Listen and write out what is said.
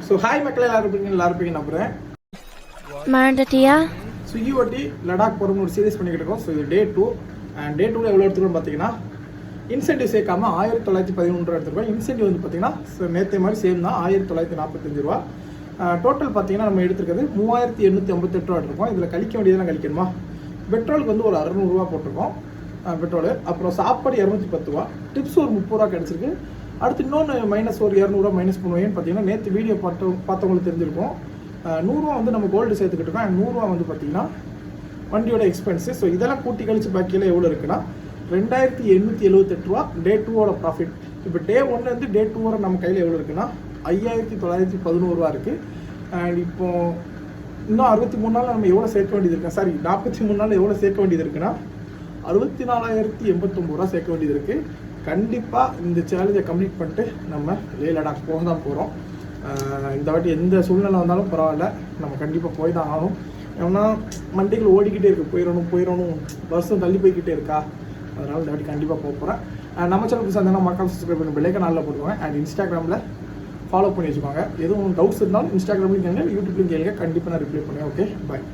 So hi மக்கள் எல்லாரும் இருப்பீங்க நம்புகிறேன். ஸ்விக்கி ஓட்டி லடாக் போகிறோம்னு ஒரு சீரிஸ் பண்ணிக்கிட்டு இருக்கோம். ஸோ இது டே 2 அண்ட் டே 2 எவ்வளோ எடுத்துருக்கோம் பார்த்தீங்கன்னா இன்சென்டிவ் சேர்க்காம 1913 ரூபா எடுத்துருக்கோம். இன்சென்டிவ் வந்து பார்த்தீங்கன்னா நேற்று மாதிரி சேம் தான் 1945 ரூபா. டோட்டல் பார்த்தீங்கன்னா நம்ம எடுத்துருக்கிறது 3858 ரூபா எடுத்துருக்கோம். இதில் கழிக்க வேண்டியதெல்லாம் கழிக்கணுமா? பெட்ரோலுக்கு வந்து ஒரு 600 ரூபா போட்டிருக்கோம் பெட்ரோலு. அப்புறம் சாப்பாடு 210 ரூபா, டிப்ஸ் ஒரு 30 ரூபா கிடச்சிருக்கு. அடுத்து இன்னொன்று மைனஸ் ஒரு 200 ரூபா மைனஸ் பண்ணுவேன்னு பார்த்தீங்கன்னா நேற்று வீடியோ பார்த்தவங்களுக்கு தெரிஞ்சிருக்கும். 100 ரூபா வந்து நம்ம கோல்டு சேர்த்துக்கிட்டு இருக்கோம். 100 ரூபா வந்து பார்த்தீங்கன்னா வண்டியோட எக்ஸ்பென்ஸு. ஸோ இதெல்லாம் கூட்டி கழிச்சு பாக்கியில் எவ்வளோ இருக்குன்னா 2878 ரூபா டே 2ஓட ப்ராஃபிட். இப்போ டே 1 வந்து டே 2 வரை நம்ம கையில் எவ்வளோ இருக்குன்னா 5911 ரூபா இருக்குது. அண்ட் இப்போ இன்னும் 63 நாள் நம்ம எவ்வளோ சேர்க்க வேண்டியது இருக்குன்னா 43 நாள் எவ்வளோ சேர்க்க வேண்டியது இருக்குன்னா 64089 ரூபா சேர்க்க வேண்டியது இருக்குது. கண்டிப்பாக இந்த சேலஞ்சை கம்ப்ளீட் பண்ணிட்டு நம்ம லே லடாக் போக தான் போகிறோம். இந்த வாட்டி எந்த சூழ்நிலை வந்தாலும் பரவாயில்ல, நம்ம கண்டிப்பாக போய் தான் ஆகணும். ஏன்னா மண்டிகள் ஓடிக்கிட்டே இருக்குது, போயிடணும் வருஷம் தள்ளி போய்கிட்டே இருக்கா. அதனால் இந்த வாட்டி கண்டிப்பாக போக போகிறேன். நம்ம சேனலுக்கு சந்தேகம் மறக்காம சப்ஸ்கிரைப் பண்ணி பெல் ஐகான் ஆல்ல போடுவாங்க. அண்ட் இன்ஸ்டாகிராமில் ஃபாலோ பண்ணி வச்சுக்கோங்க. எதுவும் டவுட்ஸ் இருந்தாலும் இன்ஸ்டாகிராம்லையும் கேளுங்க, யூடியூப்லையும் கேளுங்க, கண்டிப்பாக நான் ரிப்ளை பண்ணுவேன். ஓகே, பாய்.